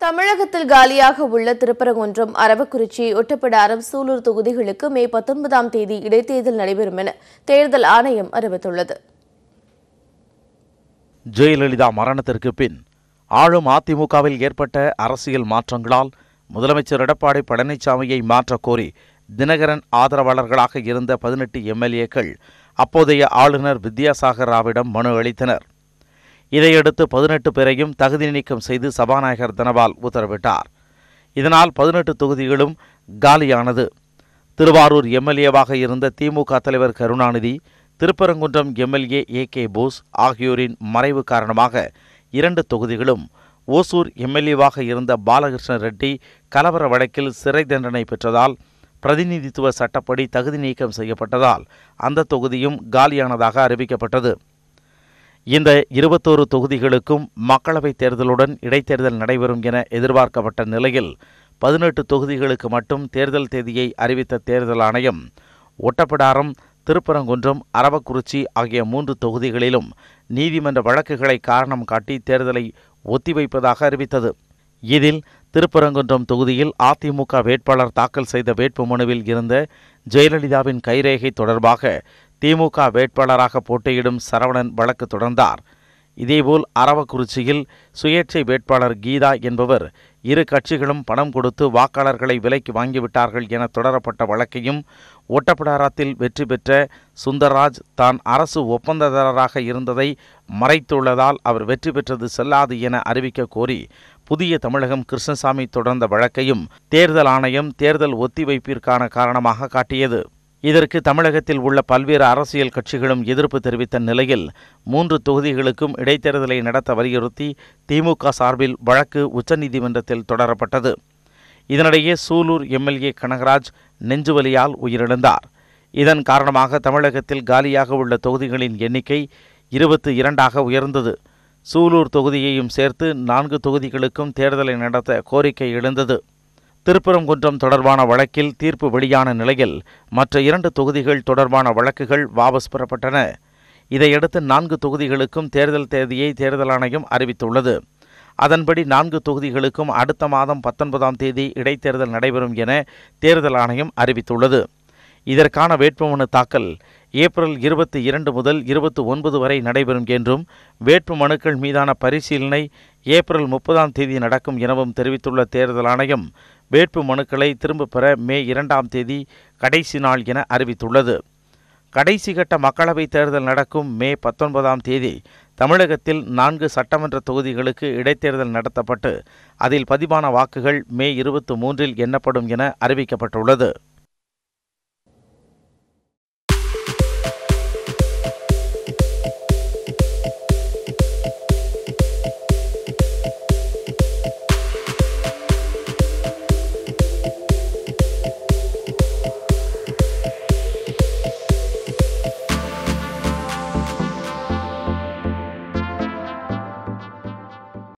தமிழகத்தில் காலியாக உள்ள திருப்பரங்குன்றம், அரவக்குறிச்சி, ஒட்டப்பிடாரம், சூலூர் தொகுதிகளுக்கு மே 19ஆம் தேதி இடைத்தேர்தல் நடைபெறும் என தேர்தல் ஆணையம் அறிவித்துள்ளது. ஜெயலலிதா மரணத்திற்கு பின் ஆளும் அதிமுகவில் ஏற்பட்ட அரசியல் மாற்றங்களால் முதலமைச்சர் எடப்பாடி பழனிசாமியை மாற்றக் கோரி தினகரன் ஆதரவாளர்களாக இருந்த 18 எம்எல்ஏக்கள் அப்போதைய ஆளுநர் வித்யாசாகர் ராவிடம் மனு அளித்தனர். இதையடுத்து 18 பேரையும் தகுதி நீக்கம் செய்து சபாநாயகர் தனபால் உத்தரவிட்டார். இதனால் 18 தொகுதிகளும் காலியானது. திருவாரூர் எம்எல்ஏவாக இருந்த திமுக தலைவர் கருணாநிதி, திருப்பரங்குன்றம் எம்எல்ஏ ஏ.கே. போஸ் ஆகியோரின் மறைவு காரணமாக 2 தொகுதிகளும், ஓசூர் எம்எல்ஏவாக இருந்த பாலகிருஷ்ண ரெட்டி கலவர வழக்கில் சிறை தண்டனை பெற்றதால் பிரதிநிதித்துவ சட்டப்படி தகுதி நீக்கம் செய்யப்பட்டதால் அந்த தொகுதியும் காலியானதாக அறிவிக்கப்பட்டது. இந்த 21 தொகுதிகளுக்கும் மக்களவைத் தேர்தலுடன் இடைத்தேர்தல் நடைபெறும் என எதிர்பார்க்கப்பட்ட நிலையில் 18 தொகுதிகளுக்கு மட்டும் தேர்தல் தேதியை அறிவித்த தேர்தல் ஆணையம் ஒட்டப்பிடாரம், திருப்பரங்குன்றம், அரவக்குறிச்சி ஆகிய 3 தொகுதிகளிலும் நீதிமன்ற வழக்குகளை காரணம் காட்டி தேர்தலை ஒத்திவைப்பதாக அறிவித்தது. இதில் திருப்பரங்குன்றம் தொகுதியில் அதிமுக வேட்பாளர் தாக்கல் செய்த வேட்புமனுவில் இருந்த ஜெயலலிதாவின் கைரேகை தொடர்பாக திமுக வேட்பாளராக போட்டியிடும் சரவணன் வழக்கு தொடர்ந்தார். இதேபோல் அரவக்குறிச்சியில் சுயேட்சை வேட்பாளர் கீதா என்பவர் இரு கட்சிகளும் பணம் கொடுத்து வாக்காளர்களை விலைக்கு வாங்கிவிட்டார்கள் என தொடரப்பட்ட வழக்கையும், ஒட்டப்பிடாரத்தில் வெற்றி பெற்ற சுந்தர்ராஜ் தான் அரசு ஒப்பந்ததாரராக இருந்ததை மறைத்துள்ளதால் அவர் வெற்றி பெற்றது செல்லாது என அறிவிக்க கோரி புதிய தமிழகம் கிருஷ்ணசாமி தொடர்ந்த வழக்கையும் தேர்தல் ஆணையம் தேர்தல் ஒத்திவைப்பிற்கான காரணமாக காட்டியது. இதற்கு தமிழகத்தில் உள்ள பல்வேறு அரசியல் கட்சிகளும் எதிர்ப்பு தெரிவித்த நிலையில் 3 தொகுதிகளுக்கும் இடைத்தேர்தலை நடத்த வலியுறுத்தி திமுக சார்பில் வழக்கு உச்சநீதிமன்றத்தில் தொடரப்பட்டது. இதனிடையே சூலூர் எம்எல்ஏ கனகராஜ் நெஞ்சுவலியால் உயிரிழந்தார். இதன் காரணமாக தமிழகத்தில் காலியாக உள்ள தொகுதிகளின் எண்ணிக்கை 22ஆக உயர்ந்தது. சூலூர் தொகுதியையும் சேர்த்து 4 தொகுதிகளுக்கும் தேர்தலை நடத்த கோரிக்கை எழுந்தது. திருப்பரங்குன்றம் தொடர்பான வழக்கில் தீர்ப்பு வெளியான நிலையில் மற்ற 2 தொகுதிகள் தொடர்பான வழக்குகள் வாபஸ் பெறப்பட்டன. இதையடுத்து 4 தொகுதிகளுக்கும் தேர்தல் தேதியை தேர்தல் ஆணையம் அறிவித்துள்ளது. அதன்படி 4 தொகுதிகளுக்கும் அடுத்த மாதம் 19ஆம் தேதி இடைத்தேர்தல் நடைபெறும் என தேர்தல் ஆணையம் அறிவித்துள்ளது. இதற்கான வேட்புமனு தாக்கல் ஏப்ரல் 22 முதல் 29 வரை நடைபெறும் என்றும், வேட்பு மனுக்கள் மீதான பரிசீலனை ஏப்ரல் 30ஆம் தேதி நடக்கும் எனவும் தெரிவித்துள்ள தேர்தல் ஆணையம் வேட்பு மனுக்களை திரும்பப் பெற மே 2ஆம் தேதி கடைசி நாள் என அறிவித்துள்ளது. கடைசி கட்ட மக்களவைத் தேர்தல் நடக்கும் மே 19ஆம் தேதி தமிழகத்தில் 4 சட்டமன்ற தொகுதிகளுக்கு இடைத்தேர்தல் நடத்தப்பட்டு அதில் பதிவான வாக்குகள் மே 23இல் எண்ணப்படும் என அறிவிக்கப்பட்டுள்ளது.